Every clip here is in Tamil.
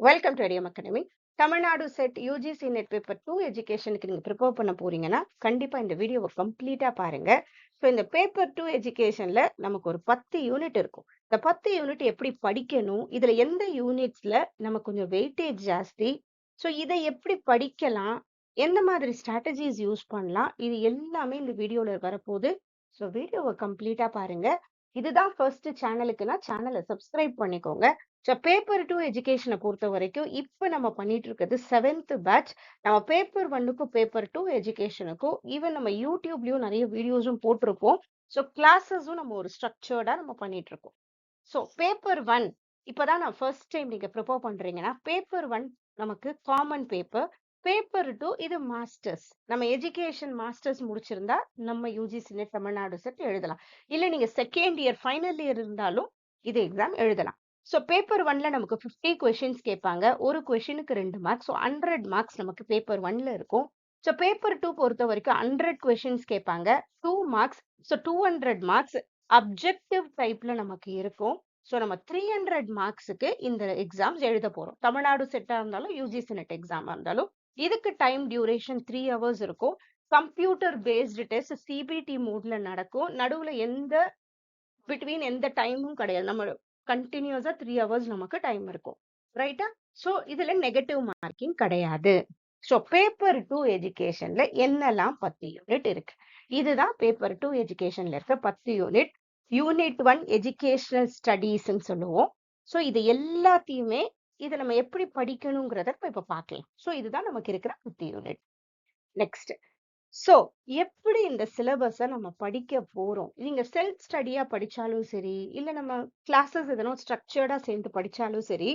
Welcome to Ideum academy. Tamil Nadu SET UGC NET paper 2 எஜுகேஷனுக்கு நீங்க ப்ரிப்பேர் பண்ண போறீங்கன்னா கண்டிப்பா இந்த வீடியோவை கம்ப்ளீட்டா பாருங்க. ஸோ இந்த பேப்பர் 2 எஜுகேஷன்ல நமக்கு ஒரு 10 யூனிட் இருக்கும். இந்த 10 யூனிட் எப்படி படிக்கணும், இதுல எந்த யூனிட்ஸ்ல நமக்கு கொஞ்சம் வெயிட்டேஜ் ஜாஸ்தி, ஸோ இதை எப்படி படிக்கலாம், எந்த மாதிரி ஸ்ட்ராட்டஜிஸ் யூஸ் பண்ணலாம், இது எல்லாமே இந்த வீடியோல வரப்போகுது. ஸோ வீடியோவை கம்ப்ளீட்டா பாருங்க. இதுதான் ஃபர்ஸ்ட் சேனலுக்குன்னா சேனலை சப்ஸ்கிரைப் பண்ணிக்கோங்க. ஸோ பேப்பர் 2 எஜுகேஷனை பொறுத்த வரைக்கும் இப்போ நம்ம பண்ணிட்டு இருக்கிறது 7th பேட்ச். நம்ம பேப்பர் 1க்கும் பேப்பர் 2 எஜுகேஷனுக்கும் ஈவன் நம்ம யூடியூப்லயும் நிறைய வீடியோஸும் போட்டிருப்போம். ஸோ கிளாஸஸும் நம்ம ஒரு ஸ்ட்ரக்சர்டா நம்ம பண்ணிட்டு இருக்கோம். ஸோ பேப்பர் 1 இப்போதான் நான் ஃபர்ஸ்ட் டைம் நீங்க ப்ரிப்பேர் பண்றீங்கன்னா பேப்பர் 1 நமக்கு காமன் பேப்பர். பேப்பர் 2 இது மாஸ்டர்ஸ். நம்ம எஜுகேஷன் மாஸ்டர்ஸ் முடிச்சிருந்தா நம்ம யூஜிசி நெட் தமிழ்நாடு செட் எழுதலாம். இல்ல நீங்க செகண்ட் இயர் ஃபைனல் இயர் இருந்தாலும் இது எக்ஸாம் எழுதலாம். ஸோ பேப்பர் 1ல நமக்கு 50 கொஷின்ஸ் கேட்பாங்க. ஒரு கொஷினுக்கு 2 மார்க்ஸ். ஸோ 100 மார்க்ஸ் நமக்கு பேப்பர் 1ல இருக்கும். ஸோ பேப்பர் 2 பொறுத்த வரைக்கும் 100 கொஷின்ஸ் கேட்பாங்க. 2 மார்க்ஸ். ஸோ 200 மார்க்ஸ் அப்ஜெக்டிவ் டைப்ல நமக்கு இருக்கும். ஸோ நம்ம 300 மார்க்ஸுக்கு இந்த எக்ஸாம்ஸ் எழுத போறோம். தமிழ்நாடு செட்டா இருந்தாலும் யூஜிசி நெட் எக்ஸாமா இருந்தாலும் இதுக்கு டைம் டியூரேஷன் 3 ஹவர்ஸ் இருக்கும். கம்ப்யூட்டர் பேஸ்டு டெஸ்ட் சிபிடி மோட்ல நடக்கும். நடுவுல பிட்வீன் எந்த டைமும் கிடையாது. நம்ம கண்டினியூஸா 3 ஹவர்ஸ் நமக்கு டைம் இருக்கும். ரைட்டா? ஸோ இதுல நெகட்டிவ் மார்க்கிங் கிடையாது. ஸோ பேப்பர் 2 எஜுகேஷன்ல என்னெல்லாம் 10 யூனிட் இருக்கு? இதுதான் பேப்பர் 2 எஜுகேஷன்ல இருக்க 10 யூனிட். யூனிட் 1 எஜுகேஷனல் ஸ்டடீஸ்ன்னு சொல்லுவோம். ஸோ இது எல்லாத்தையுமே இதை நம்ம எப்படி படிக்கணுங்கிறத இப்ப பார்க்கலாம். ஸோ இதுதான் நமக்கு இருக்கிற 10 யூனிட். நெக்ஸ்ட், சோ எப்படி இந்த சிலபஸை நம்ம படிக்க போறோம்? நீங்க செல்ஃப் ஸ்டடியா படிச்சாலும் சரி, இல்ல நம்ம கிளாஸஸ் எதனா ஸ்ட்ரக்சர்டா சேர்ந்து படிச்சாலும் சரி,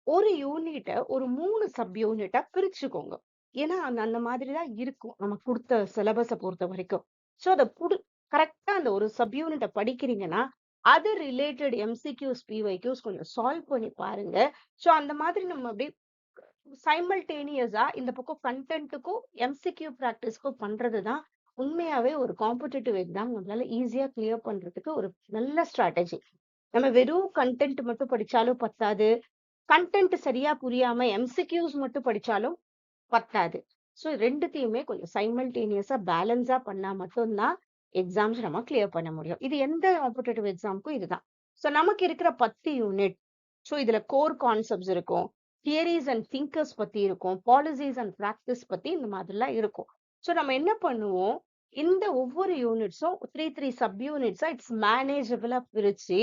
ஒரு யூனிட்டை ஒரு 3 சப் யூனிட்டா பிரிச்சுக்கோங்க. ஏன்னா அந்த மாதிரி தான் இருக்கும் நம்ம கொடுத்த சிலபஸை பொறுத்த வரைக்கும். ஸோ அதை கரெக்டா அந்த ஒரு சப் யூனிட்டை படிக்கிறீங்கன்னா அது ரிலேட்டட் எம்சிக்யூஸ் பிஒய்க்யூஸ் கொஞ்சம் சால்வ் பண்ணி பாருங்க. ஸோ அந்த மாதிரி நம்ம அப்படியே சைமல்டேனியஸா இந்த பக்கம் கண்டென்ட்டுக்கும் எம்சிக்யூ ப்ராக்டிஸ்க்கும் பண்றதுதான் உண்மையாவே ஒரு காம்படிட்டிவ் எக்ஸாம் நம்மளால ஈஸியா கிளியர் பண்றதுக்கு ஒரு நல்ல ஸ்ட்ராட்டஜி. நம்ம வெறும் கண்டென்ட் மட்டும் படிச்சாலும் பத்தாது. கண்டென்ட் சரியா புரியாம எம்சிக்யூஸ் மட்டும் படிச்சாலும் பத்தாது. ஸோ ரெண்டுத்தையுமே கொஞ்சம் சைமல்டேனியஸா பேலன்ஸா பண்ணா மட்டும்தான் எக்ஸாம்ஸ் நம்ம கிளியர் பண்ண முடியும். இது எந்த காம்படிட்டிவ் எக்ஸாமுக்கும் இதுதான். ஸோ நமக்கு இருக்கிற 10 யூனிட். ஸோ இதுல கோர் கான்செப்ட்ஸ் இருக்கும், தியரிஸ் அண்ட் திங்கர்ஸ் பத்தி இருக்கும், பாலிசிஸ் அண்ட் பிராக்டிஸ் பத்தி இந்த மாதிரிலாம் இருக்கும். ஸோ நம்ம என்ன பண்ணுவோம், இந்த ஒவ்வொரு யூனிட்ஸும் 3 சப் யூனிட்ஸா இட்ஸ் மேனேஜபிளா பிரிச்சு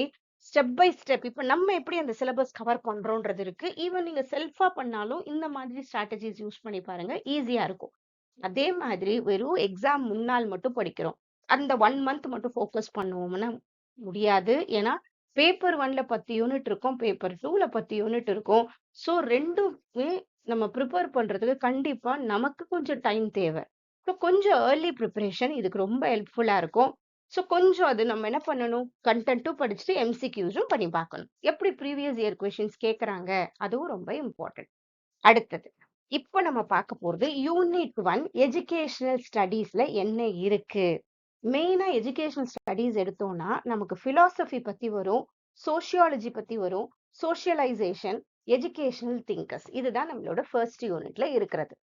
ஸ்டெப் பை ஸ்டெப் இப்ப நம்ம எப்படி அந்த சிலபஸ் கவர் பண்றோம்ன்றது இருக்கு. ஈவன் நீங்க செல்ஃபா பண்ணாலும் இந்த மாதிரி ஸ்ட்ராட்டஜிஸ் யூஸ் பண்ணி பாருங்க, ஈஸியா இருக்கும். அதே மாதிரி வெறும் எக்ஸாம் முன்னாள் மட்டும் படிக்கிறோம், அந்த 1 மந்த் மட்டும் ஃபோக்கஸ் பண்ணுவோம்னா முடியாது. ஏன்னா பேப்பர் 1ல 10 யூனிட் இருக்கும், பேப்பர் 2ல 10 யூனிட் இருக்கும். ஸோ ரெண்டுமே நம்ம ப்ரிப்பேர் பண்றதுக்கு கண்டிப்பா நமக்கு கொஞ்சம் டைம் தேவை. ஸோ கொஞ்சம் ஏர்லி ப்ரிப்பரேஷன் இதுக்கு ரொம்ப ஹெல்ப்ஃபுல்லா இருக்கும். ஸோ கொஞ்சம் அது நம்ம என்ன பண்ணணும், கண்டென்ட்டும் படிச்சுட்டு எம்சிக்யூஸும் பண்ணி பார்க்கணும். எப்படி ப்ரீவியஸ் இயர் கொஸ்டின்ஸ் கேட்கறாங்க அதுவும் ரொம்ப இம்பார்ட்டன்ட். அடுத்தது, இப்போ நம்ம பார்க்க போறது யூனிட் 1 எஜுகேஷனல் ஸ்டடீஸ்ல என்ன இருக்கு. மெயினா எஜுகேஷனல் ஸ்டடீஸ் எடுத்தோம்னா நமக்கு பிலாசபி பத்தி வரும், சோசியாலஜி பத்தி வரும், சோசியலைசேஷன், எஜுகேஷனல் திங்கர்ஸ். இதுதான் நம்மளோட ஃபர்ஸ்ட் யூனிட்ல இருக்கிறது.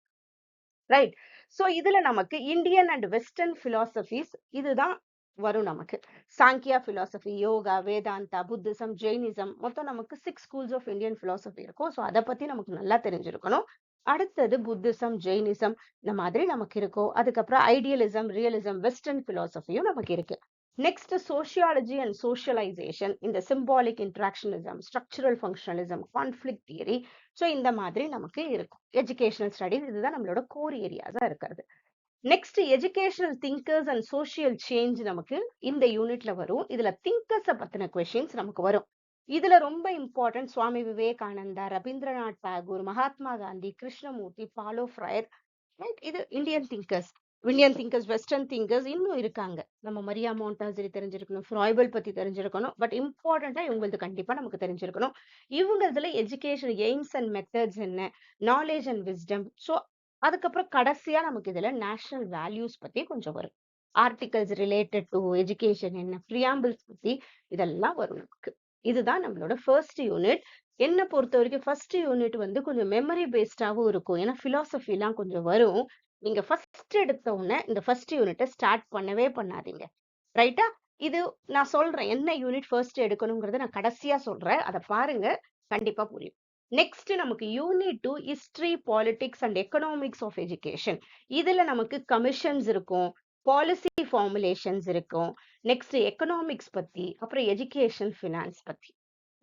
ரைட்? சோ இதுல நமக்கு இந்தியன் அண்ட் வெஸ்டர்ன் பிலாசபிஸ் இதுதான் வரும். நமக்கு Samkhya philosophy, yoga, Vedanta, Buddhism, Jainism, மொத்தம் நமக்கு 6 ஸ்கூல்ஸ் ஆஃப் இந்தியன் பிலாசபி இருக்கும். ஸோ அதை பத்தி நமக்கு நல்லா தெரிஞ்சிருக்கணும். அடுத்தது புத்திசம், ஜெயினிசம் இந்த மாதிரி நமக்கு இருக்கும். அதுக்கப்புறம் ஐடியலிசம், ரியலிசம், வெஸ்டர்ன் பிலாசபியும் நமக்கு இருக்கு. நெக்ஸ்ட் சோசியாலஜி அண்ட் சோசியலைசேஷன், இந்த symbolic interactionism, structural functionalism, conflict theory. So இந்த மாதிரி நமக்கு இருக்கும். எஜுகேஷனல் ஸ்டடீஸ் இதுதான் நம்மளோட கோர் ஏரியாஸா இருக்கிறது. Next educational thinkers and social change நமக்கு இந்த யூனிட்ல வரும். இதுல திங்கர்ஸை பத்தின கொஸ்டின்ஸ் நமக்கு வரும். இதுல ரொம்ப இம்பார்ட்டன்ட் சுவாமி விவேகானந்தா, ரவீந்திரநாத் தாகூர், மகாத்மா காந்தி, கிருஷ்ணமூர்த்தி, பாலோ ஃப்ரையர். ரைட்? இது இந்தியன் திங்கர்ஸ். வெஸ்டர்ன் திங்கர்ஸ் இன்னும் இருக்காங்க. நம்ம மரியா மோண்டாசிரி தெரிஞ்சிருக்கணும், ஃப்ராய்பல் பத்தி தெரிஞ்சிருக்கணும். பட் இம்பார்ட்டண்டா இவங்களுக்கு கண்டிப்பா நமக்கு தெரிஞ்சிருக்கணும். இவங்களதுல எஜுகேஷன் எய்ம்ஸ் அண்ட் மெத்தட்ஸ் என்ன, நாலேஜ் அண்ட் விஸ்டம். ஸோ அதுக்கப்புறம் கடைசியா நமக்கு இதுல நேஷனல் வேல்யூஸ் பத்தி கொஞ்சம் வரும். ஆர்டிகல்ஸ் ரிலேட்டட் டு எஜுகேஷன் என்ன, பிரியாம்பிள்ஸ் பத்தி இதெல்லாம் வரும் நமக்கு. இதுதான் நம்மளோட ஃபர்ஸ்ட் யூனிட். என்ன பொறுத்த வரைக்கும் ஃபர்ஸ்ட் யூனிட் வந்து கொஞ்சம் மெமரி பேஸ்டாவும் இருக்கும். ஏன்னா பிலாசபிலாம் கொஞ்சம் வரும். நீங்க ஃபர்ஸ்ட் எடுத்த உடனே இந்த ஃபர்ஸ்ட் யூனிட்ட ஸ்டார்ட் பண்ணவே பண்ணாதீங்க. ரைட்டா? இது நான் சொல்றேன். என்ன யூனிட் ஃபர்ஸ்ட் எடுக்கணுங்கிறத நான் கடைசியா சொல்றேன். அத பாருங்க. கண்டிப்பா புரியும். நெக்ஸ்ட் நமக்கு unit 2 history, politics and economics of education. இதுல நமக்கு கமிஷன்ஸ் இருக்கும், பாலிசி ஃபார்முலேஷன்ஸ் இருக்கும், நெக்ஸ்ட் எக்கனாமிக்ஸ் பத்தி, அப்புறம் எஜுகேஷன், ஃபினான்ஸ் பத்தி.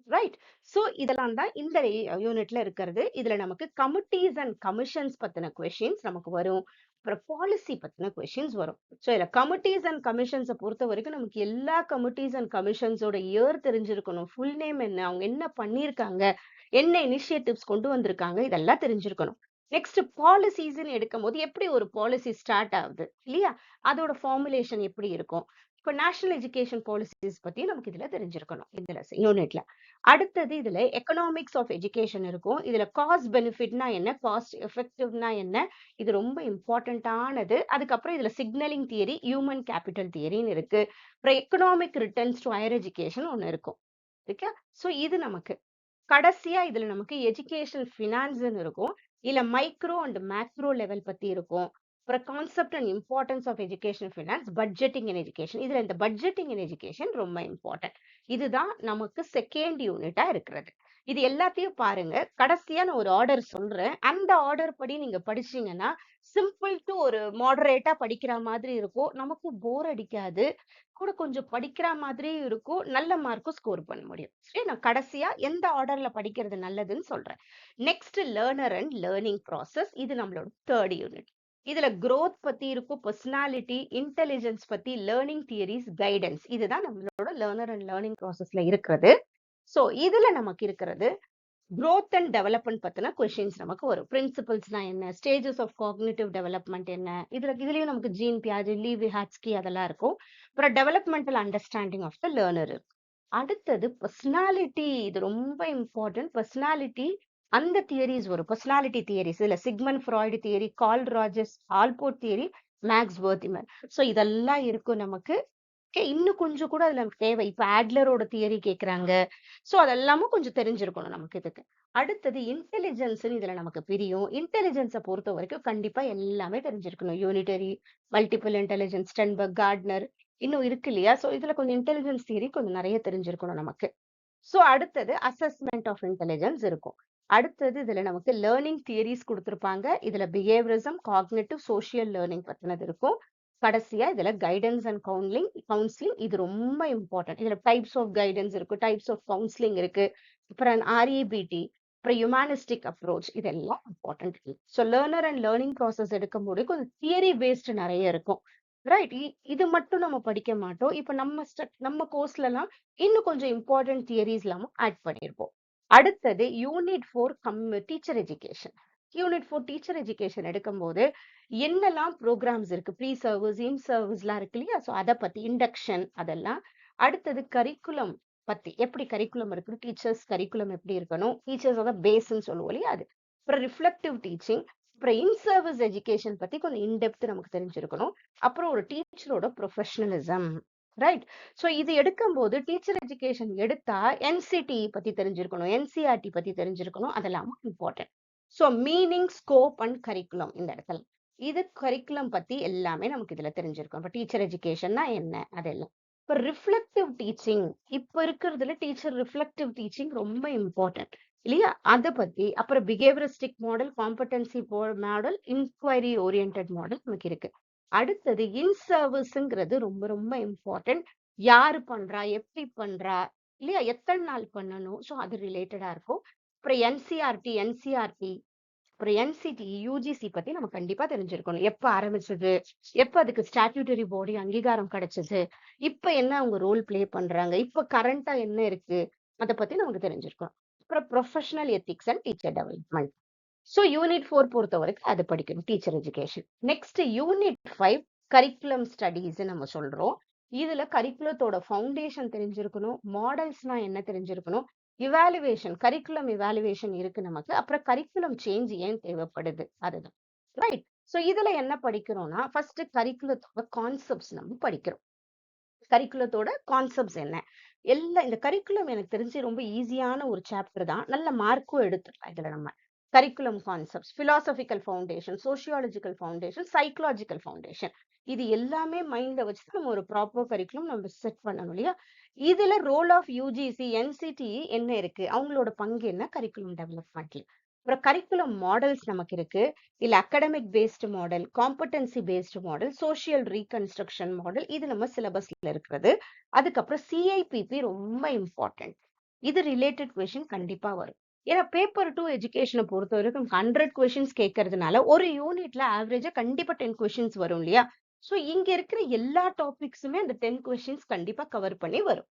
ரைட். சோ இதெல்லாம் தான் இந்த யூனிட்ல இருக்கிறது. இதுல நமக்கு கமிட்டிஸ் அண்ட் கமிஷன்ஸ் பத்தின கொஸ்டின்ஸ் நமக்கு வரும். அப்புறம் பாலிசி பத்தின கொஸ்டின்ஸ் வரும். சோ இதுல கமிட்டிஸ் அண்ட் கமிஷன்ஸை பொறுத்த வரைக்கும் நமக்கு எல்லா கமிட்டிஸ் அண்ட் கமிஷன்ஸோட இயர் தெரிஞ்சிருக்கணும், ஃபுல் நேம் என்ன, அவங்க என்ன பண்ணிருக்காங்க, என்ன இனிஷியேட்டிவ்ஸ் கொண்டு வந்திருக்காங்க, இதெல்லாம் தெரிஞ்சிருக்கணும். நெக்ஸ்ட் பாலிசிஸ்ன்னு எடுக்கும் போது எப்படி ஒரு பாலிசி ஸ்டார்ட் ஆகுது இல்லையா, அதோட ஃபார்முலேஷன் எப்படி இருக்கும். இப்போ நேஷனல் எஜுகேஷன் பாலிசிஸ் பத்தி நமக்கு இதுல தெரிஞ்சிருக்கணும் இந்த யூனிட்ல. அடுத்தது இதுல எக்கனாமிக்ஸ் ஆஃப் எஜுகேஷன் இருக்கும். இதுல காஸ்ட் பெனிஃபிட்னா என்ன, காஸ்ட் எஃபெக்டிவ்னா என்ன, இது ரொம்ப இம்பார்ட்டன்டானது. அதுக்கப்புறம் இதுல சிக்னலிங் தியரி, ஹியூமன் கேபிட்டல் தியரின்னு இருக்கு. அப்புறம் economic returns to higher education ஒன்னு இருக்கும். ஓகே. சோ இது நமக்கு கடைசியா இதுல நமக்கு எஜுகேஷன் ஃபினான்ஸ்னு இருக்கும். இல்ல மைக்ரோ அண்ட் மேக்ரோ லெவல் பத்தி இருக்கும். அப்புறம் concept and importance of education finance, budgeting in education. இதுல இந்த பட்ஜெட்டிங் இன் எஜுகேஷன் ரொம்ப இம்பார்ட்டன்ட். இதுதான் நமக்கு செகண்ட் யூனிட்டா இருக்கிறது. இது எல்லாத்தையும் பாருங்க. கடைசியா நான் ஒரு ஆர்டர் சொல்றேன். அந்த ஆர்டர் படி நீங்க படிச்சீங்கன்னா சிம்பிள் டு ஒரு மாடரேட்டா படிக்கிற மாதிரி இருக்கும். நமக்கு போர் அடிக்காது. கூட கொஞ்சம் படிக்கிற மாதிரி இருக்கும். நல்ல மார்க்கும் ஸ்கோர் பண்ண முடியும். சரி, நான் கடைசியா எந்த ஆர்டர்ல படிக்கிறது நல்லதுன்னு சொல்றேன். Next learner and learning process. இது நம்மளோட தேர்ட் யூனிட். இதுல growth பத்தி இருக்கும், பர்சனாலிட்டி, இன்டெலிஜென்ஸ் பத்தி, லேர்னிங் தியரிஸ், கைடன்ஸ். இதுதான் நம்மளோட லேர்னர் அண்ட் லேர்னிங் ப்ராசஸ்ல இருக்கிறது. சோ இதுல நமக்கு இருக்கிறது growth and development பத்தின கொஸ்டின்ஸ் நமக்கு வரும். பிரின்சிபல்ஸ்னா என்ன, ஸ்டேஜஸ் ஆஃப் காக்னிட்டிவ் டெவலப்மெண்ட் என்ன, இதுலயும் நமக்கு ஜீன் பியாஜே, லீவ் விஹாட்ஸ்கி அதெல்லாம் இருக்கும். அப்புறம் developmental understanding of the learner. அடுத்தது பர்சனாலிட்டி. இது ரொம்ப இம்பார்ட்டன்ட். பர்சனாலிட்டி அந்த தியரிஸ் வரும். பர்சனாலிட்டி தியரிஸ் இதுல Sigmund Freud theory, Carl Rogers, Allport theory, Max Wertheimer. So இதெல்லாம் இருக்கும் நமக்கு. இன்னும் கொஞ்சம் கூட அதுல நமக்கு தேவை. இப்ப ஆட்லரோட தியரி கேக்குறாங்க. சோ அதெல்லாமும் கொஞ்சம் தெரிஞ்சிருக்கணும் நமக்கு இதுக்கு. அடுத்தது இன்டெலிஜென்ஸ் இதுல நமக்கு பிரியும். இன்டெலிஜென்ஸை பொறுத்த வரைக்கும் கண்டிப்பா எல்லாமே தெரிஞ்சிருக்கணும். Unitary, multiple intelligence, Sternberg, Gardner, இன்னும் இருக்கு இல்லையா. சோ இதுல கொஞ்சம் இன்டெலிஜென்ஸ் தியரி கொஞ்சம் நிறைய தெரிஞ்சிருக்கணும் நமக்கு. சோ அடுத்தது அசஸ்மெண்ட் ஆஃப் இன்டெலிஜென்ஸ் இருக்கும். அடுத்தது இதுல நமக்கு லேர்னிங் தியரிஸ் கொடுத்திருப்பாங்க. இதுல பிஹேவியரிசம், காக்னிட்டிவ், சோசியல் லேர்னிங் பத்தினது இருக்கும். கடைசியா இதுல கைடன்ஸ் அண்ட் கவுன்சிலிங். இது ரொம்ப இம்பார்ட்டன்ட். இதுல டைப்ஸ் ஆஃப் கைடன்ஸ் இருக்கு, டைப்ஸ் ஆஃப் கவுன்சிலிங் இருக்கு, அப்புறம் REBT, அப்புறம் ஹியூமனிஸ்டிக் அப்ரோச். இதெல்லாம் important. So learner and learning process எடுக்கும்போது கொஞ்சம் தியரி பேஸ்டு நிறைய இருக்கும். ரைட். இது மட்டும் நம்ம படிக்க மாட்டோம். இப்ப நம்ம கோர்ஸ்ல எல்லாம் இன்னும் கொஞ்சம் இம்பார்ட்டன்ட் தியரிஸ் எல்லாமும் ஆட் பண்ணியிருப்போம். அடுத்தது unit 4 teacher education. Unit 4 teacher education எடுக்கும்போது என்னெல்லாம் ப்ரோக்ராம்ஸ் இருக்கு, ப்ரீ சர்வீஸ், இன் சர்வீஸ்லாம் இருக்கு இல்லையா. ஸோ அதை பத்தி இண்டக்ஷன் அதெல்லாம். அடுத்தது கரிக்குலம் பத்தி, எப்படி கரிக்குலம் இருக்கு, டீச்சர்ஸ் கரிக்குலம் எப்படி இருக்கணும், டீச்சர்ஸோட பேஸ்ன்னு சொல்லுவோம் இல்லையா அது. அப்புறம் ரிஃப்ளெக்டிவ் டீச்சிங், அப்புறம் இன் சர்வீஸ் எஜுகேஷன் பத்தி கொஞ்சம் இன்டெப்த் நமக்கு தெரிஞ்சிருக்கணும். அப்புறம் ஒரு டீச்சரோட ப்ரொஃபஷனலிசம். ரைட். ஸோ இது எடுக்கும்போது டீச்சர் எஜுகேஷன் எடுத்தா NCT பத்தி தெரிஞ்சிருக்கணும், NCERT பத்தி தெரிஞ்சிருக்கணும். அதெல்லாம் important. So meaning, scope and curriculum இந்த இடத்துல. இது கரிக்குலம் பத்தி எல்லாமே நமக்கு இதுல தெரிஞ்சிருக்கும். இப்ப டீச்சர் எஜுகேஷன்னா என்ன அதெல்லாம். இப்ப ரிஃப்ளெக்டிவ் டீச்சிங், இப்ப இருக்கிறதுல டீச்சர் ரிஃப்ளெக்டிவ் டீச்சிங் ரொம்ப இம்பார்ட்டன்ட் இல்லையா. அதை பத்தி, அப்புறம் behaviouristic model, competency model, inquiry orient model நமக்கு இருக்கு. அடுத்தது இன் சர்வீஸ்ங்கிறது ரொம்ப ரொம்ப இம்பார்ட்டன்ட். யாரு பண்றா, எப்படி பண்றா இல்லையா, எத்தனை நாள் பண்ணணும், ஸோ அது ரிலேட்டடா இருக்கும். அப்புறம் NCERT, அப்புறம் NCT, UGC பத்தி நம்ம கண்டிப்பா தெரிஞ்சிருக்கணும். எப்ப ஆரம்பிச்சது, எப்ப அதுக்கு ஸ்டாட்யூட்டரி பாடி அங்கீகாரம் கிடைச்சது, இப்ப என்ன அவங்க ரோல் பிளே பண்றாங்க, இப்ப கரண்டா என்ன இருக்கு, அதை பத்தி நமக்கு தெரிஞ்சிருக்கணும். அப்புறம் professional ethics and teacher development. So unit 4 பொறுத்த வரைக்கும் அது படிக்கணும், teacher education. Next unit 5 curriculum studies நம்ம சொல்றோம். இதுல கரிக்குலத்தோட ஃபவுண்டேஷன் தெரிஞ்சிருக்கணும், மாடல்ஸ்னா என்ன தெரிஞ்சிருக்கணும், இவாலுவேஷன், கரிக்குலம் இவாலுவேஷன் இருக்கு நமக்கு. அப்புறம் கரிக்குலம் சேஞ்ச் ஏன் தேவைப்படுது அதுதான். ரைட். ஸோ இதுல என்ன படிக்கிறோம்னா, ஃபர்ஸ்ட் கரிக்குலத்தோட கான்செப்ட்ஸ் நம்ம படிக்கிறோம். கரிக்குலத்தோட கான்செப்ட்ஸ் என்ன, இந்த கரிக்குலம் எனக்கு தெரிஞ்சு ரொம்ப ஈஸியான ஒரு சாப்டர் தான். நல்ல மார்க்கும் எடுத்துடலாம் இதுல நம்ம. Curriculum concepts, philosophical foundation, sociological foundation, psychological foundation. இது எல்லாமே மைண்ட்ல வச்சு நம்ம ஒரு ப்ராப்பர் கரிக்குலம் நம்ம செட் பண்ணணும் இல்லையா? இதுல ரோல் ஆஃப் யூஜிசி, என்சிடிஇ என்ன இருக்கு? அவங்களோட பங்கு என்ன கரிக்குலம் டெவலப்மெண்ட்ல? அப்புறம் கரிக்குலம் மாடல்ஸ் நமக்கு இருக்கு. இல்ல academic based model, competency based model, social reconstruction model, இது நம்ம சிலபஸ்ல இருக்கிறது. அதுக்கப்புறம் சிஐபிபி ரொம்ப இம்பார்ட்டன்ட். இது ரிலேட்டட் கொஸ்டின் கண்டிப்பா வரும். ஏன்னா பேப்பர் 2 எஜுகேஷனை பொறுத்த வரைக்கும் 100 கொஸ்டின்ஸ் கேட்கறதுனால ஒரு யூனிட்ல ஆவரேஜா கண்டிப்பா 10 கொஸ்டின்ஸ் வரும் இல்லையா? சோ இங்க இருக்கிற எல்லா டாபிக்ஸுமே அந்த 10 கொஸ்டின்ஸ் கண்டிப்பா கவர் பண்ணி வரும்.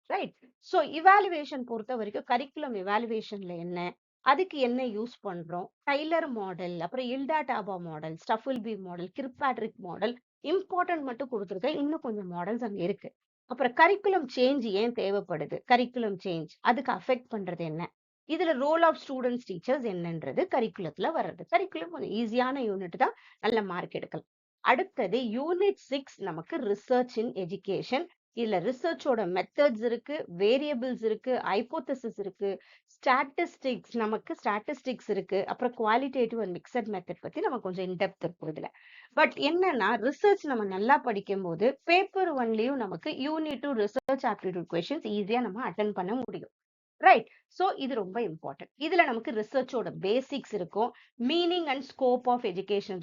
ரைட்? சோ இவாலுவேஷன் பொறுத்த வரைக்கும் கரிக்குலம் இவாலுவேஷன்ல என்ன, அதுக்கு என்ன யூஸ் பண்றோம், டைலர் மாடல், அப்புறம் Hilda Taba model, Stufflebeam model, Kirkpatrick model, important மட்டும் கொடுத்துருக்கேன். இன்னும் கொஞ்சம் மாடல்ஸ் அங்க இருக்கு. அப்புறம் கரிக்குலம் சேஞ்ச் ஏன் தேவைப்படுது, கரிக்குலம் சேஞ்ச் அதுக்கு அஃபெக்ட் பண்றது என்ன, இதுல ரோல் ஆஃப் ஸ்டூடெண்ட்ஸ் டீச்சர்ஸ் என்னன்றது கரிக்குலத்துல வர்றது. கரிக்குலம் கொஞ்சம் ஈஸியான யூனிட் தான், நல்ல மார்க் எடுக்கலாம். அடுத்தது யூனிட் 6 நமக்கு ரிசர்ச் இன் எஜுகேஷன். இதுல ரிசர்ச்சோட மெத்தட்ஸ் இருக்கு, வேரியபிள்ஸ் இருக்கு, ஹைபோதசிஸ் இருக்கு, ஸ்டாட்டிஸ்டிக்ஸ் இருக்கு, அப்புறம் குவாலிட்டேட்டிவ் அண்ட் மிக்சட் மெத்தட் பத்தி நம்ம கொஞ்சம் இன்டெப்த் இருக்கும் இதுல. பட் என்னன்னா ரிசர்ச் நம்ம நல்லா படிக்கும் போது பேப்பர் 1லயும் நமக்கு யூனிட் 2 ரிசர்ச் ஆப்டிடியூட் கொஸ்டின்ஸ் ஈஸியா நம்ம அட்டென்ட் பண்ண முடியும். ரைட்? சோ இது ரொம்ப இம்பார்ட்டன்ட். இதுல நமக்கு ரிசர்ச்சோட பேசிக்ஸ் இருக்கும், meaning and scope of education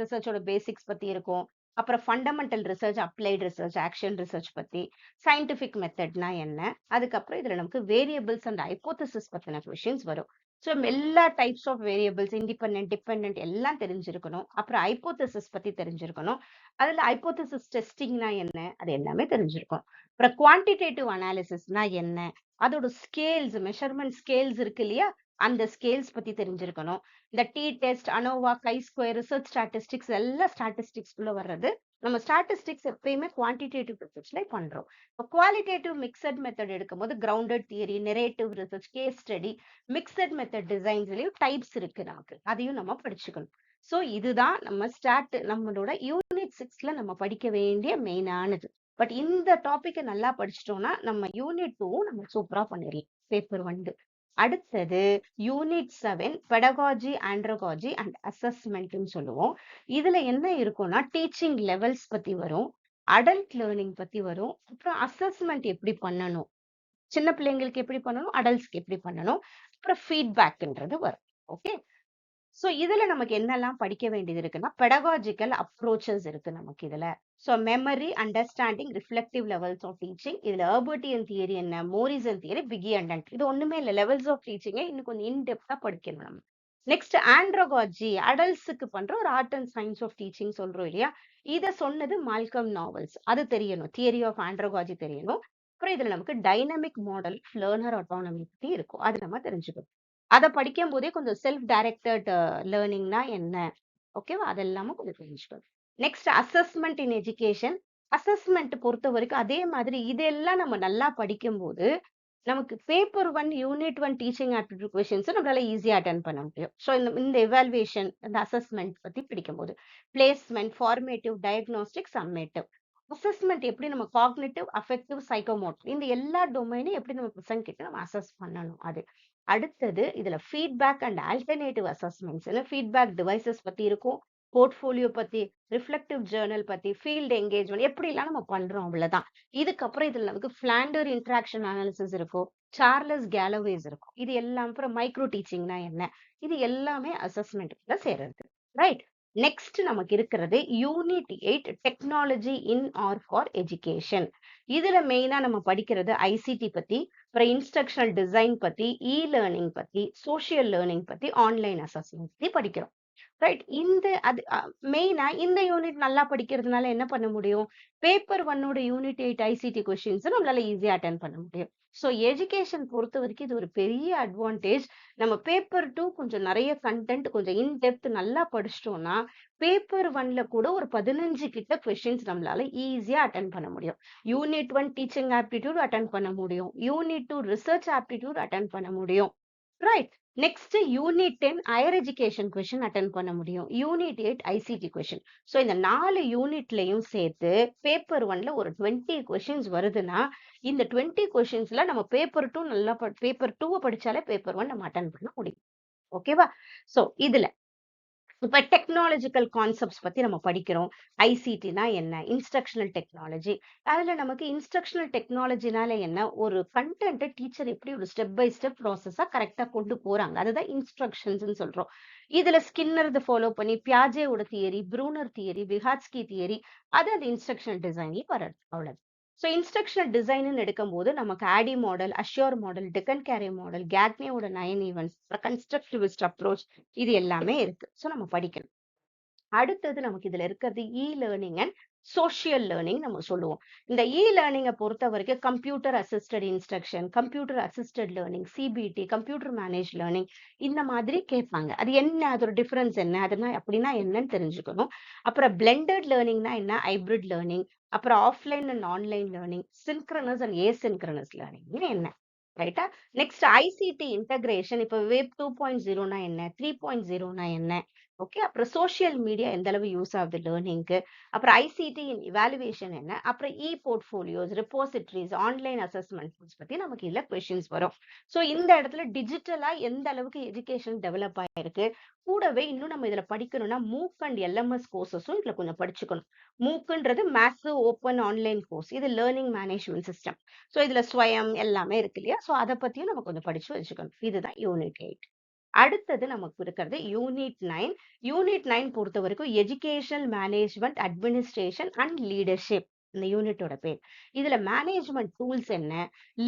ரிசர்ச்சோட பேசிக்ஸ் பத்தி இருக்கும், அப்புறம் fundamental research, applied research, action research பத்தி, சயின்டிபிக் மெத்தட்னா என்ன, அதுக்கப்புறம் இதுல நமக்கு வேரியபிள்ஸ் அண்ட் ஹைபோதசிஸ் பத்தின கொஸ்டின்ஸ் வரும். ஸோ எல்லா types of variables, independent, dependent எல்லாம் தெரிஞ்சிருக்கணும். அப்புறம் ஹைபோதசிஸ் பத்தி தெரிஞ்சிருக்கணும். அதுல ஹைபோதசிஸ் டெஸ்டிங்னா என்ன, அது எல்லாமே தெரிஞ்சிருக்கும். அப்புறம் குவான்டிடேட்டிவ் அனாலிசிஸ்னா என்ன, அதோட ஸ்கேல்ஸ், மெஷர்மெண்ட் ஸ்கேல்ஸ் இருக்கு இல்லையா, அந்த ஸ்கேல்ஸ் பத்தி தெரிஞ்சிருக்கணும். இந்த T test, ANOVA, chi square, research statistics எல்லாம் ஸ்டாட்டிஸ்டிக்ஸ் குள்ள வர்றது. நம்ம ஸ்டாட்டிஸ்டிக்ஸ் எப்பயுமே குவான்டிடேட்டிவ் ரிசர்ச்ல பண்றோம். இப்போ குவாலிட்டேட்டிவ் மிக்சட் மெத்தட் எடுக்கும்போது grounded theory, narrative research, case study, mixed method டிசைன்ஸ்லயும் டைப்ஸ் இருக்கு நமக்கு, அதையும் நம்ம படிச்சுக்கணும். சோ இதுதான் நம்மளோட யூனிட் 6ல நம்ம படிக்க வேண்டிய மெயினானது. பட் இந்த டாபிக்கை நல்லா படிச்சிட்டோம்னா நம்ம யூனிட் 2 நம்ம சூப்பரா பண்ணிடலாம் பேப்பர் 1. அடுத்தது யூனிட் 7 பெடகாஜி, ஆண்ட்ரகாஜி அண்ட் அசஸ்மெண்ட்னு சொல்லுவோம். இதுல என்ன இருக்கும்னா டீச்சிங் லெவல்ஸ் பத்தி வரும், அடல்ட் லேர்னிங் பத்தி வரும், அப்புறம் அசஸ்மெண்ட் எப்படி பண்ணணும், சின்ன பிள்ளைங்களுக்கு எப்படி பண்ணணும், அடல்ட்ஸ்க்கு எப்படி பண்ணணும், அப்புறம் ஃபீட்பேக்ன்றது வரும். ஓகே? சோ இதுல நமக்கு என்னெல்லாம் படிக்க வேண்டியது இருக்குன்னா பெடகாஜிக்கல் அப்ரோச்சஸ் இருக்கு நமக்கு இதுல. So memory, understanding, reflective levels of teaching. இதுல ஹெர்பர்டியன் தியரி என்ன, மோரிசன் தியரி, பிகி அண்ட் இது ஒண்ணுமே இல்ல, லெவல்ஸ் ஆஃப் டீச்சிங் இன்னும் கொஞ்சம் இன்டெப்தா படிக்கணும் நம்ம. நெக்ஸ்ட் ஆண்ட்ரகாஜி, அடல்ட்ஸுக்கு பண்ற ஒரு art and science of teaching சொல்றோம் இல்லையா, இத சொன்னது மால்கம் நாவல்ஸ். அது தெரியணும், தியரி ஆஃப் ஆண்ட்ரகாஜி தெரியணும். அப்புறம் இதுல நமக்கு டைனமிக் மாடல் லேர்னர் ஆட்டோனமி பத்தி இருக்கும், அது நம்ம தெரிஞ்சுக்கணும். அதை படிக்கும் போதே கொஞ்சம் செல்ஃப் டைரக்டட் லேர்னிங்னா என்ன, ஓகேவா, அதெல்லாமும் கொஞ்சம் தெரிஞ்சுக்கணும். Next assessment in education. Assessment பொறுத்த வரைக்கும் அதே மாதிரி இதெல்லாம் நம்ம நல்லா படிக்கும்போது நமக்கு paper 1 unit 1 teaching aptitude questions நம்மளால ஈஸியா அட்டென்ட் பண்ண முடியும். ஸோ இந்த எவால்வேஷன், இந்த அசஸ்மெண்ட் பத்தி படிக்கும்போது placement, formative, diagnostic, summative. Assessment எப்படி நம்ம காக்னிட்டிவ், அஃபெக்டிவ், சைக்கோமோட்டிவ் இந்த எல்லா டொமைனையும் எப்படி நம்ம பசங்க கிட்ட நம்ம அசஸ் பண்ணணும் அது. அடுத்தது இதுல feedback and alternative assessments, feedback devices பத்தி இருக்கும், போர்ட்ஃபோலியோ பத்தி, ரிஃப்ளெக்டிவ் ஜேர்னல் பத்தி, ஃபீல்ட் என்கேஜ்மெண்ட் எப்படி எல்லாம் நம்ம பண்றோம் அவ்வளவுதான். இதுக்கப்புறம் இதுல நமக்கு பிளாண்டர் இன்டராக்ஷன் அனாலிசிஸ் இருக்கும், சார்லஸ் கேலோவேஸ் இருக்கும். இது எல்லாம் அப்புறம் மைக்ரோ டீச்சிங்னா என்ன, இது எல்லாமே அசஸ்மெண்ட்ல சேர்றது. ரைட்? நெக்ஸ்ட் நமக்கு இருக்கிறது unit 8 technology in or for education. இதுல மெயினா நம்ம படிக்கிறது ஐசிடி பத்தி, அப்புறம் இன்ஸ்ட்ரக்ஷனல் டிசைன் பத்தி, இ லேர்னிங் பத்தி, சோசியல் லேர்னிங் பத்தி, ஆன்லைன் அசஸ்மெண்ட் பத்தி படிக்கிறோம். ரைட்? இந்த அது மெயினா இந்த யூனிட் நல்லா படிக்கிறதுனால என்ன பண்ண முடியும், பேப்பர் 1ஓட யூனிட் 8 ஐசிடி கொஸ்டின்ஸ் நம்மளால ஈஸியா அட்டென்ட் பண்ண முடியும். ஸோ எஜுகேஷன் பொறுத்த வரைக்கும் இது ஒரு பெரிய அட்வான்டேஜ். நம்ம பேப்பர் 2 கொஞ்சம் நிறைய கண்டென்ட் கொஞ்சம் இன்டெப்த் நல்லா படிச்சிட்டோம்னா பேப்பர் 1ல கூட ஒரு 15 கிட்ட கொஸ்டின்ஸ் நம்மளால ஈஸியா அட்டென்ட் பண்ண முடியும். யூனிட் 1 டீச்சிங் ஆப்டிடியூட் அட்டென்ட் பண்ண முடியும், யூனிட் 2 ரிசர்ச் ஆப்டிடியூட் அட்டென்ட் பண்ண முடியும். Right? Next unit 10 higher education question attend பண்ண முடியும். Unit 8 ICT question. ஸோ இந்த 4 யூனிட்லையும் சேர்த்து பேப்பர் 1ல ஒரு 20 கொஸ்டின்ஸ் வருதுன்னா இந்த 20 கொஸ்டின்ஸ்ல நம்ம பேப்பர் 2 நல்லா பேப்பர் 2 படிச்சாலே பேப்பர் 1 நம்ம அட்டன் பண்ண முடியும். ஓகேவா? ஸோ இதுல இப்ப டெக்னாலஜிக்கல் கான்செப்ட்ஸ் பத்தி நம்ம படிக்கிறோம். ஐசிடினா என்ன? Instructional technology. அதுல நமக்கு இன்ஸ்ட்ரக்ஷனல் டெக்னாலஜினால என்ன? ஒரு கண்டென்ட்ட டீச்சர் எப்படி ஒரு ஸ்டெப் பை ஸ்டெப் ப்ராசஸா கரெக்ட்டா கொண்டு போறாங்க. அதுதான் இன்ஸ்ட்ரக்ஷன்ஸ்ன்னு சொல்றோம். இதுல ஸ்கின்னர்த ஃபாலோ பண்ணி பியாஜேவோட தியரி, ப்ரூனர் தியரி, விஹாட்ஸ்கி தியரி அது அந்த இன்ஸ்ட்ரக்ஷனல் டிசைன்லயும் வராது. அவ்வளவு. ஸோ இன்ஸ்ட்ரக்ஷனல் டிசைன்னு எடுக்கும்போது நமக்கு ADDIE model, ASSURE model, Dick and Carey model, கேட்னியோட 9 ஈவென்ட்ஸ், கன்ஸ்ட்ரக்டிவிஸ்ட் அப்ரோச் இது எல்லாமே இருக்கு. ஸோ நம்ம படிக்கணும். அடுத்தது நமக்கு இதுல இருக்கிறது லேர்னிங் அண்ட் சோஷியல் லேர்னிங் நம்ம சொல்லுவோம். இந்த லேர்னிங்கை பொறுத்த வரைக்கும் computer assisted instruction, computer assisted learning, CBT, computer manage learning இந்த மாதிரி கேட்பாங்க. அது என்ன? அதோட டிஃபரன்ஸ் என்ன? அதுனா அப்படின்னா என்னன்னு தெரிஞ்சுக்கணும். அப்புறம் பிளெண்டட் லேர்னிங்னா என்ன? Hybrid learning. அப்புறம் offline and online learning, synchronous and asynchronous learning என்ன? ரைட்டா? Next ICT integration. இப்ப வெப் 2.0னா என்ன? 3.0னா என்ன? ஓகே. அப்புறம் சோஷியல் மீடியா எந்த அளவு யூஸ் ஆகுது லேர்னிங்க்கு. அப்புறம் ஐசிடி இவாலுவேஷன் என்ன? அப்புறம் போர்ட்ஃபோலியோஸ், ரெப்போசிட்டரிஸ், ஆன்லைன் அசஸ்மெண்ட் டூல்ஸ் பத்தி நமக்கு இதுல கொஸ்டின்ஸ் வரும். ஸோ இந்த இடத்துல டிஜிட்டலா எந்த அளவுக்கு எஜுகேஷன் டெவலப் ஆயிருக்கு. கூடவே இன்னும் நம்ம இதுல படிக்கணும்னா மூக் அண்ட் எல்எம்எஸ் கோர்சஸும் இதுல கொஞ்சம் படிச்சுக்கணும். மூக்குன்றது மேசிவ் ஓப்பன் ஆன்லைன் கோர்ஸ். இது லேர்னிங் மேனேஜ்மெண்ட் சிஸ்டம். ஸோ இதுல ஸ்வயம் எல்லாமே இருக்கு இல்லையா? ஸோ அதை பத்தியும் நம்ம கொஞ்சம் படிச்சு வச்சுக்கணும். இதுதான் யூனிட் 8. அடுத்தது நமக்கு இருக்கிறது யூனிட் 9. யூனிட் 9 பொறுத்த வரைக்கும் educational management, administration and leadership இந்த யூனிட்டோட பேர். இதுல மேனேஜ்மெண்ட் டூல்ஸ் என்ன,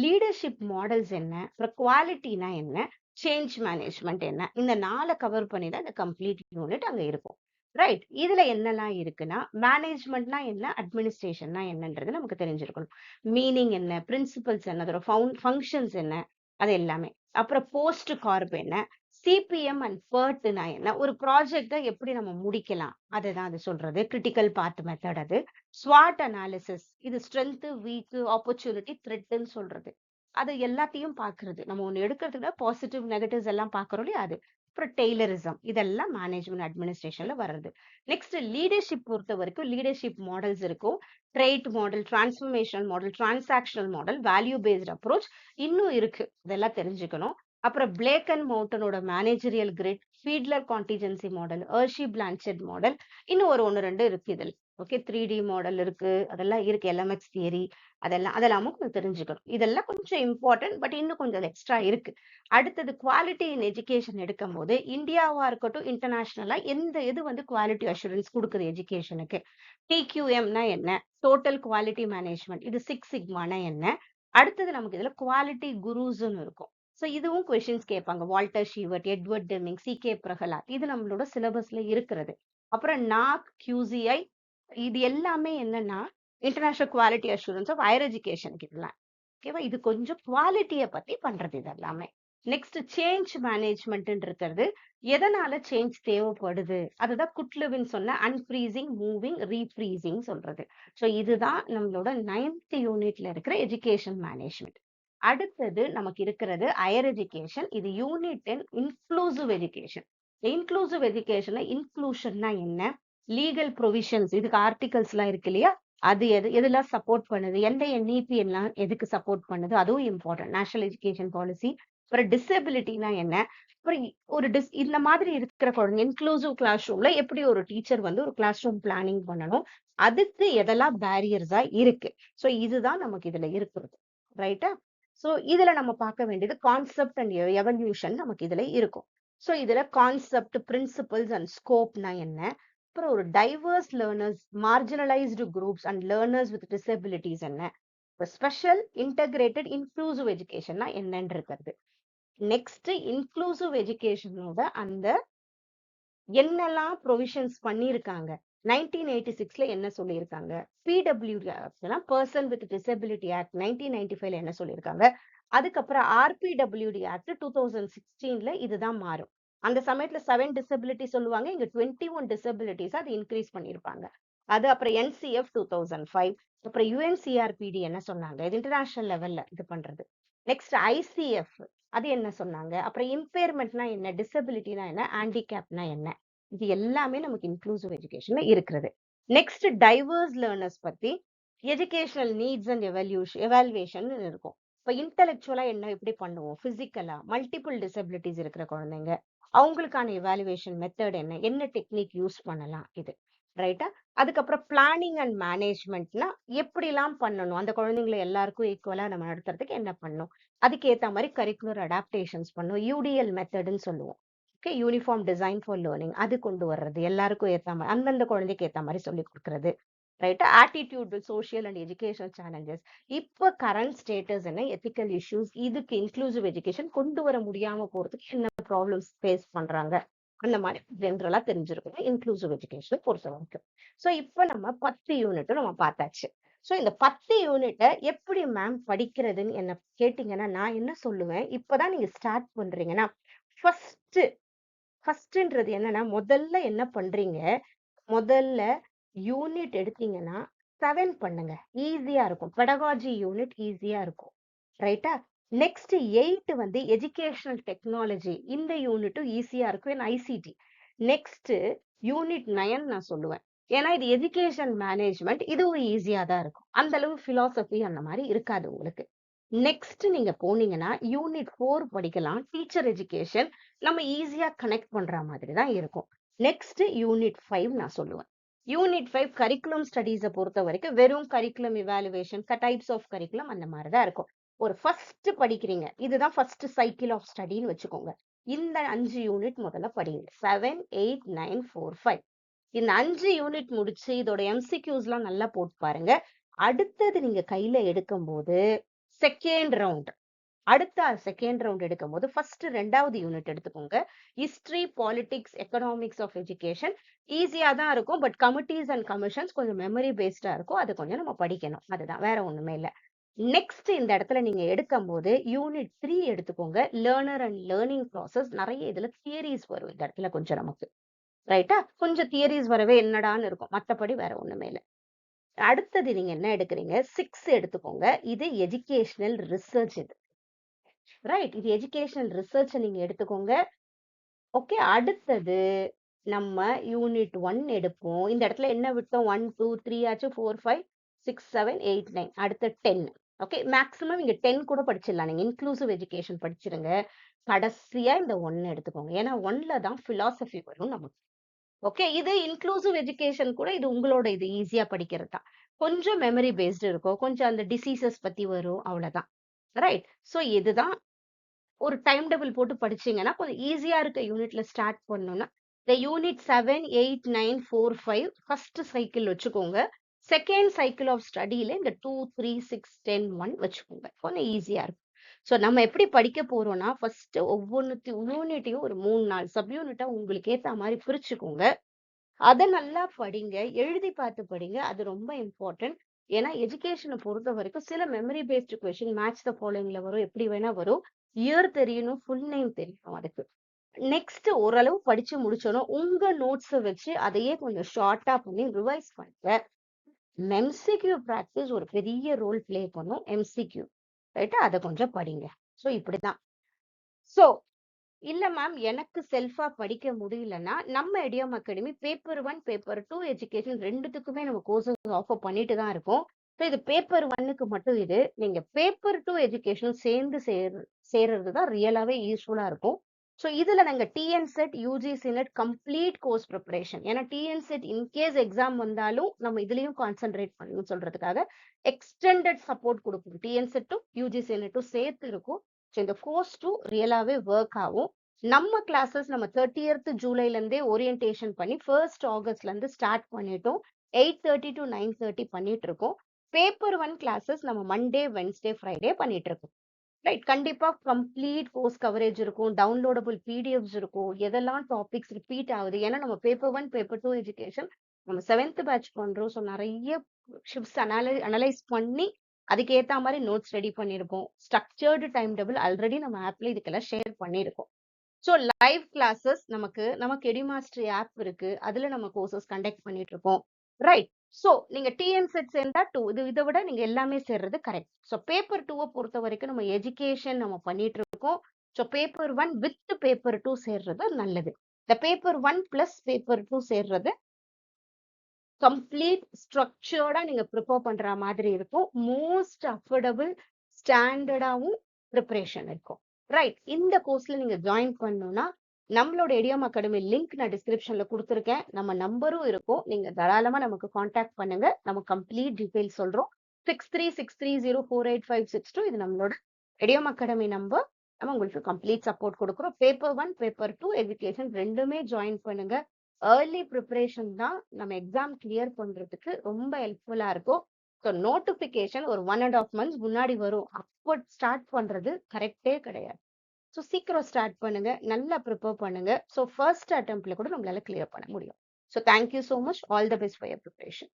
லீடர்ஷிப் மாடல்ஸ் என்ன, அப்புறம் குவாலிட்டினா என்ன, சேஞ்ச் மேனேஜ்மெண்ட் என்ன, இந்த 4 கவர் பண்ணி தான் இந்த கம்ப்ளீட் யூனிட் அங்க இருக்கும். ரைட். இதுல என்னெல்லாம் இருக்குன்னா மேனேஜ்மெண்ட்னா என்ன, அட்மினிஸ்ட்ரேஷன்னா என்னன்றது நமக்கு தெரிஞ்சிருக்கணும். மீனிங் என்ன, பிரின்சிபல்ஸ் என்ன, அதோட ஃபங்க்ஷன்ஸ் என்ன, அது எல்லாமே. அப்புறம் போஸ்ட் கார்ப் என்ன, சிபிஎம் அண்ட் பர்ட்னா என்ன, ஒரு ப்ராஜெக்டை எப்படி நம்ம முடிக்கலாம் அதுதான் அது சொல்றது. கிரிட்டிக்கல் பாத் மெத்தட் அது. ஸ்வாட் அனாலிசிஸ் இது ஸ்ட்ரென்த், வீக், ஆப்பர்ச்சுனிட்டி, த்ரெட்னு சொல்றது. அது எல்லாத்தையும் பாக்குறது. நம்ம ஒண்ணு எடுக்கிறதுக்கு பாசிட்டிவ் நெகட்டிவ்ஸ் எல்லாம் பாக்குறோம் இல்லையா அது. அப்புறம் டெய்லரிசம் இதெல்லாம் மேனேஜ்மெண்ட் அட்மினிஸ்ட்ரேஷன்ல வர்றது. நெக்ஸ்ட் லீடர்ஷிப் பொறுத்த வரைக்கும் லீடர்ஷிப் மாடல்ஸ் இருக்கும். Trait model, transformational model, transactional model, value based approach இன்னும் இருக்கு. இதெல்லாம் தெரிஞ்சுக்கணும். அப்புறம் பிளேக் அண்ட் மவுண்டனோட managerial grid, Fiedler contingency model, Hersey Blanchard model இன்னும் ஒரு 1 2 இருக்கு இதுல. ஓகே. 3D மாடல் இருக்கு. அதெல்லாம் இருக்கு. எல்எம்எக்ஸ் தியரி அதெல்லாமும் கொஞ்சம் தெரிஞ்சுக்கணும். இதெல்லாம் கொஞ்சம் இம்பார்ட்டன்ட். பட் இன்னும் கொஞ்சம் எக்ஸ்ட்ரா இருக்கு. அடுத்தது குவாலிட்டி இன் எஜுகேஷன் எடுக்கும் போது இந்தியாவா இருக்கட்டும், இன்டர்நேஷனலா எந்த இது குவாலிட்டி அஷூரன்ஸ் கொடுக்குது எஜுகேஷனுக்கு. டிக்யூஎம்னா என்ன, டோட்டல் குவாலிட்டி மேனேஜ்மெண்ட், இது 6 சிக்மானா என்ன. அடுத்தது நமக்கு இதுல குவாலிட்டி குருஸ்ன்னு இருக்கும். ஸோ இதுவும் கொஸ்டின்ஸ் கேட்பாங்க. Walter Shewhart, Edward Deming, C K. Prahalad இது நம்மளோட சிலபஸ்ல இருக்கிறது. அப்புறம் நாக், QCI இது எல்லாமே என்னன்னா international quality assurance of higher எஜுகேஷனுக்கு இதெல்லாம். ஓகேவா? இது கொஞ்சம் குவாலிட்டியை பத்தி பண்றது இது எல்லாமே. நெக்ஸ்ட் சேஞ்ச் மேனேஜ்மெண்ட் இருக்கிறது. எதனால சேஞ்ச் தேவைப்படுது அதுதான் குட்லுவின் சொன்ன அன்ஃப்ரீசிங், மூவிங், ரீஃப்ரீசிங் சொல்றது. ஸோ இதுதான் நம்மளோட 9th யூனிட்ல இருக்கிற எஜுகேஷன் மேனேஜ்மெண்ட். அடுத்தது நமக்கு இருக்கிறது ஹையர் எஜுகேஷன். இது யூனிட் 10 இன்க்ளூசிவ் எஜுகேஷன். இன்க்ளூசிவ் எஜுகேஷன்ல இன்க்ளூஷன்னா என்ன, லீகல் ப்ரொவிஷன்ஸ் இதுக்கு ஆர்டிகல்ஸ் எல்லாம் இருக்கு இல்லையா, அது எதெல்லாம் சப்போர்ட் பண்ணுது, எந்த NEP எல்லாம் எதுக்கு சப்போர்ட் பண்ணுது அதுவும் இம்பார்ட்டன்ட். National education policy. அப்புறம் டிசபிலிட்டினா என்ன, அப்புறம் இந்த மாதிரி இருக்கிற குழந்தை இன்க்ளூசிவ் கிளாஸ் ரூம்ல எப்படி ஒரு டீச்சர் ஒரு கிளாஸ் ரூம் பிளானிங் பண்ணணும், அதுக்கு எதெல்லாம் பேரியர்ஸா இருக்கு. ஸோ இதுதான் நமக்கு இதுல இருக்கிறது. ரைட்டா? ஸோ இதுல நம்ம பார்க்க வேண்டியது கான்செப்ட் அண்ட் எவல்யூஷன் நமக்கு இதுல இருக்கும். ஸோ இதுல கான்செப்ட், பிரின்சிபல்ஸ் அண்ட் ஸ்கோப்னா என்ன, அப்புறம் ஒரு divorce learners, marginalised groups and learners with disabilities என்ன, ஸ்பெஷல் இன்டகிரேட்டட் இன்க்ளூசிவ் எஜுகேஷன்னா என்னன்னு இருக்கிறது. நெக்ஸ்ட் இன்க்ளூசிவ் எஜுகேஷனோட அந்த என்னெல்லாம் ப்ரொவிஷன்ஸ் பண்ணியிருக்காங்க, 1986ல என்ன சொல்லியிருக்காங்க, PWD person with disability act 1995ல என்ன சொல்லியிருக்காங்க, அதுக்கப்புறம் RPWD ஆக்ட் 2016ல இதுதான் மாறும். அந்த சமயத்துல 7 டிசபிலிட்டி சொல்லுவாங்க, இங்க 21 டிசபிலிட்டிஸ் அது இன்க்ரீஸ் பண்ணியிருப்பாங்க. அது அப்புறம் NCF 2005, அப்புறம் UNCRPD என்ன சொன்னாங்க, இது இன்டர்நேஷனல் லெவல்ல இது பண்றது. நெக்ஸ்ட் ஐசிஎஃப் அது என்ன சொன்னாங்க, அப்புறம் இம்பேர்மெண்ட்னா என்ன, டிசபிலிட்டினா என்ன, ஹேண்டிகேப்னா என்ன, இது எல்லாமே நமக்கு இன்க்ளூசிவ் எஜுகேஷன்ல இருக்கிறது. நெக்ஸ்ட் டைவர்ஸ் லேர்னர்ஸ் பத்தி எஜுகேஷனல் நீட்ஸ் அண்ட் எவாலுவேஷன் இருக்கும். இப்போ இன்டெலெக்சுவலா என்ன எப்படி பண்ணுவோம், பிசிக்கலா மல்டிபிள் டிசபிலிட்டிஸ் இருக்கிற குழந்தைங்க அவங்களுக்கான எவாலுவேஷன் மெத்தட் என்ன, என்ன டெக்னிக் யூஸ் பண்ணலாம், இது ரைட்டா. அதுக்கப்புறம் பிளானிங் அண்ட் மேனேஜ்மெண்ட்னா எப்படிலாம் பண்ணணும், அந்த குழந்தைங்களை எல்லாருக்கும் ஈக்குவலா நம்ம நடத்துறதுக்கு என்ன பண்ணணும், அதுக்கு ஏத்த மாதிரி கரிக்குலர் அடாப்டேஷன்ஸ் பண்ணும், யூடிஎல் மெத்தட்னு சொல்லுவோம். Okay, uniform design for learning, அது கொண்டு வர்றது எல்லாருக்கும் ஏத்த மாதிரி அந்தந்த குழந்தைக்கு ஏத்த மாதிரி சொல்லி கொடுக்கறது, ரைட்டா. Attitude, social and educational challenges, இப்போ கரண்ட் ஸ்டேட்டஸ் என்ன, எத்திக்கல் இஷ்யூஸ், இதுக்கு இன்க்ளூசிவ் எஜுகேஷன் கொண்டு வர முடியாம போறதுக்கு என்ன ப்ராப்ளம்ஸ் ஃபேஸ் பண்றாங்க, அந்த மாதிரி ஜென்ரலா தெரிஞ்சிருக்கணும் இன்க்ளூசிவ் எஜுகேஷனை பொறுத்த வரைக்கும். ஸோ இப்போ நம்ம 10 யூனிட்டும் நம்ம பார்த்தாச்சு. ஸோ இந்த 10 யூனிட்டை எப்படி மேம் படிக்கிறதுன்னு என்ன கேட்டீங்கன்னா, நான் என்ன சொல்லுவேன், இப்பதான் நீங்க ஸ்டார்ட் பண்றீங்கன்னா ஃபர்ஸ்ட்ன்றது என்னன்னா, முதல்ல என்ன பண்றீங்க, முதல்ல யூனிட் எடுத்தீங்கன்னா 7 பண்ணுங்க, ஈஸியா இருக்கும். பெடகாஜி யூனிட் ஈஸியா இருக்கும், ரைட்டா. நெக்ஸ்ட் 8 வந்து எஜுகேஷனல் டெக்னாலஜி, இந்த யூனிட்டும் ஈஸியா இருக்கும், ஐசிடி. நெக்ஸ்ட் யூனிட் 9 நான் சொல்லுவேன், ஏன்னா இது எஜுகேஷன் மேனேஜ்மெண்ட், இதுவும் ஈஸியா தான் இருக்கும், அந்த அளவு பிலாசபி அந்த மாதிரி இருக்காது உங்களுக்கு. நெக்ஸ்ட் நீங்க போனீங்கன்னா யூனிட் 4 படிக்கலாம், டீச்சர் எஜுகேஷன், நம்ம ஈஸியா கனெக்ட் பண்ற மாதிரி தான் இருக்கும். நெக்ஸ்ட் யூனிட் 5 நான் சொல்லுவேன். யூனிட் 5 கரிக்குலம் ஸ்டடீஸை பொறுத்த வரைக்கும் வெறும் curriculum evaluation, types of curriculum, அந்த மாதிரி தான் இருக்கும். ஒரு ஃபர்ஸ்ட் படிக்கிறீங்க, இதுதான் ஃபர்ஸ்ட் சைக்கிள் ஆஃப் ஸ்டடின்னு வச்சுக்கோங்க. இந்த 5 யூனிட் முதல்ல படிங்க, 7, 8, 9, 4, 5. இந்த 5 யூனிட் முடிச்சு இதோட எம்சிக்யூஸ்லாம் நல்லா போட்டு பாருங்க. அடுத்தது நீங்க கையில எடுக்கும் போது செகண்ட் ரவுண்ட், அடுத்த செகண்ட் ரவுண்ட் எடுக்கும் போது ஃபர்ஸ்ட் 2வது யூனிட் எடுத்துக்கோங்க. History, politics, economics of education ஈஸியா தான் இருக்கும், பட் கமிட்டிஸ் அண்ட் கமிஷன்ஸ் கொஞ்சம் மெமரி பேஸ்டா இருக்கும், அது கொஞ்சம் நம்ம படிக்கணும், அதுதான், வேற ஒண்ணுமே இல்லை. நெக்ஸ்ட் இந்த இடத்துல நீங்க எடுக்கும் போது யூனிட் 3 எடுத்துக்கோங்க, லேர்னர் அண்ட் லேர்னிங் ப்ராசஸ். நிறைய இதுல தியரிஸ் வரும் இந்த இடத்துல கொஞ்சம் நமக்கு, ரைட்டா. கொஞ்சம் தியரிஸ் வரவே என்னடான்னு இருக்கும், மற்றபடி வேற ஒண்ணுமே இல்லை. அடுத்தது நீங்க என்ன எடுக்கிறீங்க, 6 எடுத்துக்கோங்க, இது எஜுகேஷனல் ரிசர்ச், இது ரைட், இது எஜுகேஷனல் ரிசர்ச் நீங்க எடுத்துக்கோங்க. ஓகே, அடுத்தது நம்ம யூனிட் 1 எடுப்போம். இந்த இடத்துல என்ன விட்டோம், 1, 2, 3 ஆச்சு, 4, 5, 6, 7, 8, 9, அடுத்த 10. ஓகே, மேக்ஸிமம் இங்க 10 கூட படிச்சிடலாம், நீங்க இன்க்ளூசிவ் எஜுகேஷன் படிச்சிருங்க. கடைசியா இந்த 1 எடுத்துக்கோங்க, ஏன்னா 1ல தான் பிலாசபி வரும் நமக்கு. ஓகே, இது இன்க்ளூசிவ் எஜுகேஷன் கூட இது உங்களோட இது ஈஸியா படிக்கிறது தான், கொஞ்சம் மெமரி பேஸ்டு இருக்கும், கொஞ்சம் அந்த டிசீசஸ் பத்தி வரும், அவ்வளவுதான், ரைட். ஸோ இதுதான் ஒரு டைம் டேபிள் போட்டு படிச்சீங்கன்னா கொஞ்சம் ஈஸியா இருக்க யூனிட்ல ஸ்டார்ட் பண்ணணும்னா இந்த யூனிட் 7, 8, 9, 4, 5 ஃபர்ஸ்ட் சைக்கிள் வச்சுக்கோங்க. செகண்ட் சைக்கிள் ஆஃப் ஸ்டடியில இந்த 2, 3, 6, 10, 1 வச்சுக்கோங்க, கொஞ்சம் ஈஸியா இருக்கும். ஸோ நம்ம எப்படி படிக்க போறோம்னா, ஃபர்ஸ்ட் ஒவ்வொன்று யூனிட்டையும் ஒரு 3-4 சப் யூனிட்டா உங்களுக்கு ஏத்த மாதிரி பிரிச்சுக்கோங்க. அதை நல்லா படிங்க, எழுதி பார்த்து படிங்க, அது ரொம்ப இம்பார்ட்டன்ட். ஏன்னா எஜுகேஷனை பொறுத்த வரைக்கும் சில memory based question match the ஃபாலோயிங்ல வரும், எப்படி வேணா வரும். இயர் தெரியணும், ஃபுல் நேம் தெரியணும் அதுக்கு. நெக்ஸ்ட் ஓரளவு படிச்சு முடிச்சோம், உங்க நோட்ஸ் வச்சு அதையே கொஞ்சம் ஷார்ட்டா பண்ணி ரிவைஸ் பண்ணுங்க. எம்சிக்யூ பிராக்டிஸ் ஒரு பெரிய ரோல் பிளே பண்ணும், எம்சிக்யூ ரைட்டா, அதை கொஞ்சம் படிங்க. ஸோ இப்படிதான். ஸோ இல்ல மேம் எனக்கு செல்ஃபா படிக்க முடியலன்னா, நம்ம எடியம் அகாடமி பேப்பர் 1, பேப்பர் 2 எஜுகேஷன் ரெண்டுத்துக்குமே நம்ம கோர்சஸ் ஆஃபர் பண்ணிட்டு தான் இருக்கோம். ஸோ இது பேப்பர் 1க்கு மட்டும், இது நீங்க பேப்பர் 2 எஜுகேஷன் சேர்ந்து சேர்றது தான் ரியலாவே யூஸ்ஃபுல்லா இருக்கும். ஸோ இதுல நாங்க TNSET, UGC net complete course preparation, ஏன்னா டிஎன்செட் இன்கேஸ் எக்ஸாம் வந்தாலும் நம்ம இதுலயும் கான்சென்ட்ரேட் பண்ணணும்னு சொல்றதுக்காக எக்ஸ்டெண்டட் சப்போர்ட் கொடுப்போம், டிஎன்செட்டும் யூஜிசி நெட்டும் சேர்த்து இருக்கும். ஸோ இந்த கோர்ஸ் 2 ரியலாவே ஒர்க் ஆகும். நம்ம கிளாஸஸ் நம்ம 30th ஜூலைல இருந்தே ஓரியன்டேஷன் பண்ணி 1st ஆகஸ்ட்ல இருந்து ஸ்டார்ட் பண்ணிட்டோம், 8:30 to 9:30 பண்ணிட்டு இருக்கோம். பேப்பர் 1 கிளாஸஸ் நம்ம மண்டே, வென்ஸ்டே, ஃப்ரைடே பண்ணிட்டு இருக்கோம், ரைட். கண்டிப்பா கம்ப்ளீட் கோர்ஸ் கவரேஜ் இருக்கும், டவுன்லோடபிள் பிடிஎஃப்ஸ் இருக்கும், எதெல்லாம் டாபிக்ஸ் ரிப்பீட் ஆகுது, ஏன்னா நம்ம பேப்பர் 1, பேப்பர் 2 எஜுகேஷன் நம்ம 7th பேட்ச் பண்றோம். ஸோ நிறைய ஷிப்ஸ் அனலைஸ் பண்ணி அதுக்கு ஏத்த மாதிரி நோட்ஸ் ரெடி பண்ணிருப்போம். ஸ்ட்ரக்சர்டு டைம் டேபிள் ஆல்ரெடி நம்ம ஆப்ல இதுக்கெல்லாம் ஷேர் பண்ணிருக்கோம். ஸோ லைவ் கிளாஸஸ் நமக்கு எடிமாஸ்டரி ஆப் இருக்கு, அதுல நம்ம கோர்சஸ் கண்டக்ட் பண்ணிட்டு இருக்கோம், ரைட். ஸோ நீங்க டிஎன் செட் சேர்ந்தா 2 இதை விட நீங்க எல்லாமே சேர்றது கரெக்ட். ஸோ பேப்பர் 2 பொறுத்த வரைக்கும் நம்ம எஜுகேஷன் நம்ம பண்ணிட்டு இருக்கோம். ஸோ பேப்பர் 1 வித் பேப்பர் 2 சேர்றது நல்லது. இந்த பேப்பர் 1 பிளஸ் பேப்பர் 2 சேர்றது கம்ப்ளீட் ஸ்ட்ரக்சர்டா நீங்க ப்ரிப்பேர் பண்ற மாதிரி இருக்கும். மோஸ்ட் அஃபோர்டபுள் ஸ்டாண்டர்டாவும் ப்ரிப்பரேஷன் இருக்கும். ரைட். இந்த கோர்ஸ்ல நீங்க ஜாயின் பண்ணணும்னா நம்மளோட இடியம் அகாடமி லிங்க் நான் டிஸ்கிரிப்ஷன்ல கொடுத்துருக்கேன். நம்ம நம்பரும் இருக்கும். நீங்க தாராளமா நமக்கு காண்டாக்ட் பண்ணுங்க. நம்ம கம்ப்ளீட் டீடைல் சொல்றோம். 6363048562 இது நம்மளோட இடியம் அகாடமி நம்பர். நம்ம உங்களுக்கு கம்ப்ளீட் சப்போர்ட் கொடுக்குறோம். பேப்பர் 1 பேப்பர் 2 எஜுகேஷன் ரெண்டுமே ஜாயின் பண்ணுங்க. ஏர்லி ப்ரிப்பரேஷன் தான் நம்ம எக்ஸாம் கிளியர் பண்றதுக்கு ரொம்ப ஹெல்ப்ஃபுல்லா இருக்கும். ஸோ நோட்டிஃபிகேஷன் ஒரு 1.5 months முன்னாடி வரும். அப்போ ஸ்டார்ட் பண்றது கரெக்டே கிடையாது. ஸோ சீக்கிரம் ஸ்டார்ட் பண்ணுங்க. நல்லா ப்ரிப்பேர் பண்ணுங்க. ஸோ ஃபர்ஸ்ட் அட்டெம்ப்ட்ல கூட நம்மளால கிளியர் பண்ண முடியும். So thank you so much. All the best for your preparation.